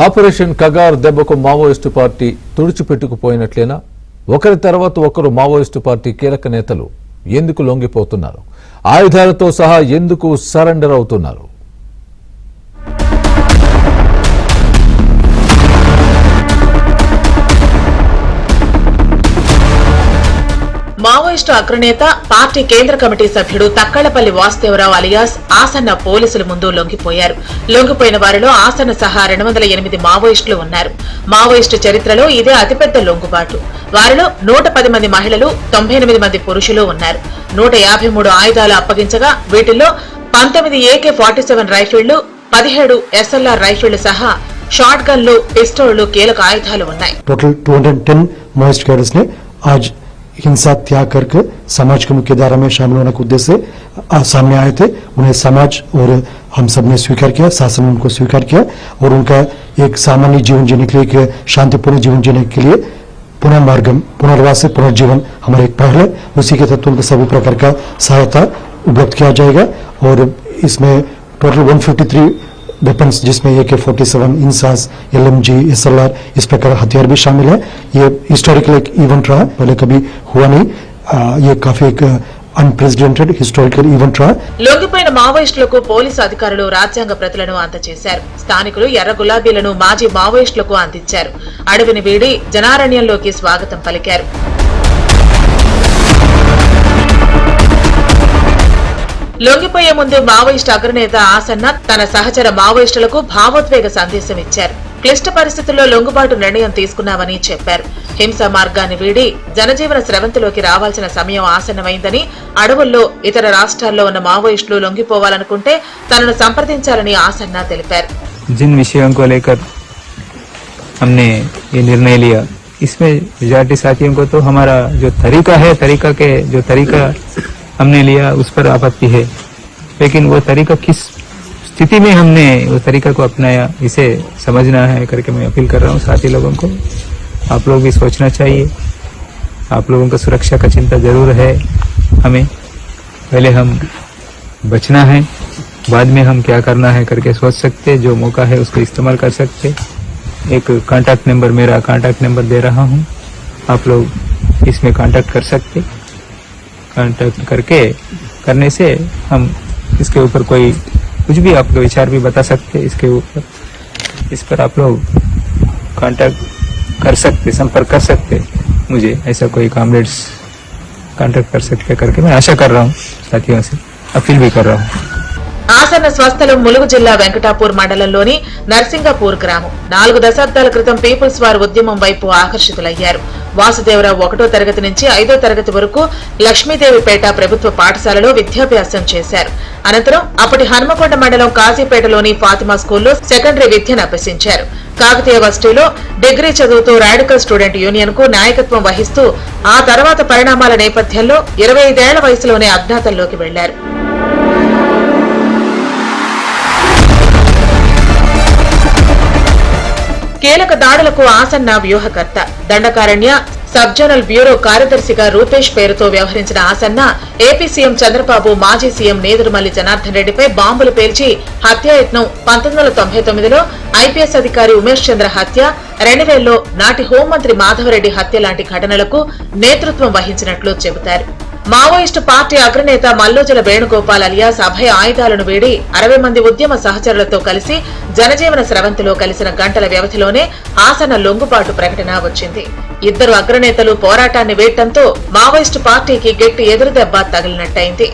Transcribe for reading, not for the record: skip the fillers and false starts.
Operation Kagar దెబ్బకు Maoist party తుడిచిపెట్టుకుపోయినట్లేనా? ఒకరి తర్వాత ఒకరు మావోయిస్టు పార్టీ కీలక నేతలు ఎందుకు లొంగిపోతున్నారు? ఆయుధాలతో సహా ఎందుకు సరెండర్ అవుతున్నారు? మావోయిస్టు అగ్రనేత పార్టీ కేంద్ర కమిటీ సభ్యుడు తక్కళ్లపల్లి వాసుదేవరావు అలియాస్ ఆసన్న పోలీసుల ముందు లొంగిపోయారు. లొంగిపోయిన వారిలో ఆసన్న సహా 208 మావోయిస్టులు ఉన్నారు. మావోయిస్టు చరిత్రలో ఇదే అతిపెద్ద లొంగుబాటు. వారిలో 110 మంది మహిళలు, 98 మంది పురుషులు ఉన్నారు. 153 ఆయుధాలు అప్పగించగా వీటిల్లో 19 AK-47 రైఫిళ్లు, 17 SLR రైఫిళ్లు సహా షాట్ గన్లు, పిస్టోళ్లు కీలక ఆయుధాలు ఉన్నాయి. टोटल 210 माओइस्ट कैडर्स ने आज हिंसा त्याग करके समाज की मुख्य धारा में शामिल होने के उद्देश्य से सामने आए थे. उन्हें समाज और हम सब ने स्वीकार किया, शासन ने उनको स्वीकार किया और उनका एक सामान्य जीवन जीने के लिए, एक शांतिपूर्ण जीवन जीने के लिए पुनर्मार्गम, पुनर्वास से पुनर्जीवन हमारे एक पहल है. उसी के तहत उनको सभी प्रकार का सहायता उपलब्ध किया जाएगा और इसमें टोटल 153 वेपन्स जिसमें AK-47, इंसास, LMG, SLR इस प्रकार हथियार भी शामिल है. ये हिस्टोरिकल एक इवेंट रहा, पहले कभी हुआ नहीं. ये काफी एक అన్ప్రెసిడెంటెడ్ హిస్టారికల్ ఈవెంట్ రా. లొంగిపోయిన మావోయిస్టులకు పోలీసు అధికారులు రాజ్యాంగ ప్రతులను అందజేశారు. స్థానికులు ఎర్ర గులాబీలను మాజీ మావోయిస్టులకు అందించారు. అడవిని వీడి జనారణ్యంలోకి స్వాగతం పలికారు. లొంగిపోయే ముందు మావోయిస్టు అగ్రనేత ఆసన్న తన సహచర మావోయిస్టులకు భావోద్వేగ సందేశం ఇచ్చారు. క్లిష్ట పరిస్థితుల్లో లొంగుబాటు నిర్ణయం తీసుకున్నామని చెప్పారు. హింసా మార్గాన్ని వీడి జనజీవన స్రవంతిలోకి రావాల్సిన సమయం ఆసన్నమైందని, అడవుల్లో ఇతర రాష్ట్రాల్లో ఉన్న మావోయిస్టులు లొంగిపోవాలనుకుంటే తనను సంప్రదించాలని ఆసన్న తెలిపారు. जिन विषयों को लेकर हमने ये निर्णय लिया, इसमें मेजॉरिटी साथियों को तो हमारा जो तरीका है, जो तरीका हमने लिया उस पर आपत्ति है, लेकिन वो तरीका किस स्थिति में हमने वो तरीका को अपनाया इसे समझना है करके मैं अपील कर रहा हूँ साथी लोगों को. आप लोग भी सोचना चाहिए. आप लोगों का सुरक्षा का चिंता जरूर है. हमें पहले हम बचना है, बाद में हम क्या करना है करके सोच सकते. जो मौका है उसको इस्तेमाल कर सकते. एक कांटेक्ट नंबर, मेरा कांटेक्ट नंबर दे रहा हूँ, आप लोग इसमें कांटेक्ट कर सकते. कांटेक्ट करने से हम इसके ऊपर कोई कुछ भी आपके विचार भी बता सकते. इसके ऊपर इस पर आप लोग कांटेक्ट कर सकते, संपर्क कर सकते. मुझे ऐसा कोई कॉमरेड्स कांटेक्ट कर सकते करके मैं आशा कर रहा हूँ, साथियों से अपील भी कर रहा हूँ. ఆసన్న స్వస్థలం ములుగు జిల్లా వెంకటాపూర్ మండలంలోని నర్సింగపూర్ గ్రామం. 4 దశాబ్దాల క్రితం పీపుల్స్ వార్ ఉద్యమం వైపు ఆకర్షితులయ్యారు. వాసుదేవరావు 1వ తరగతి నుంచి 5వ తరగతి వరకు లక్ష్మీదేవిపేట ప్రభుత్వ పాఠశాలలో విద్యాభ్యాసం చేశారు. అనంతరం అప్పటి హన్మకొండ మండలం కాజీపేటలోని ఫాతిమా స్కూల్లో సెకండరీ విద్యను అభ్యసించారు. కాకతీయ వర్సిటీలో డిగ్రీ చదువుతూ రాడికల్ స్టూడెంట్ యూనియన్ కు నాయకత్వం వహిస్తూ ఆ తర్వాత పరిణామాల నేపథ్యంలో 25 ఏళ్ల వయసులోనే అజ్ఞాతంలోకి వెళ్లారు. కీలక దాడులకు ఆసన్న వ్యూహకర్త. దండకారణ్య సబ్ జోనల్ బ్యూరో కార్యదర్శిగా రూపేష్ పేరుతో వ్యవహరించిన ఆసన్న ఏపీ సీఎం చంద్రబాబు, మాజీ సీఎం నేదురుమల్లి జనార్దన్ రెడ్డిపై బాంబులు పేల్చి హత్యాయత్నం, 1999లో ఐపీఎస్ అధికారి ఉమేష్ చంద్ర హత్య, 2000లో నాటి హోంమంత్రి మాధవరెడ్డి హత్య లాంటి ఘటనలకు నేతృత్వం వహించినట్లు చెబుతారు. మావోయిస్టు పార్టీ అగ్రనేత మల్లోజల వేణుగోపాల్ అలియాస్ అభయ ఆయుధాలను వీడి 60 మంది ఉద్యమ సహచరులతో కలిసి జనజీవన స్రవంతిలో కలిసిన గంటల వ్యవధిలోనే ఆసన్న లొంగుబాటు ప్రకటన వచ్చింది. ఇద్దరు అగ్రనేతలు పోరాటాన్ని వేయటంతో మావోయిస్టు పార్టీకి గట్టి ఎదురుదెబ్బ తగిలినట్టయింది.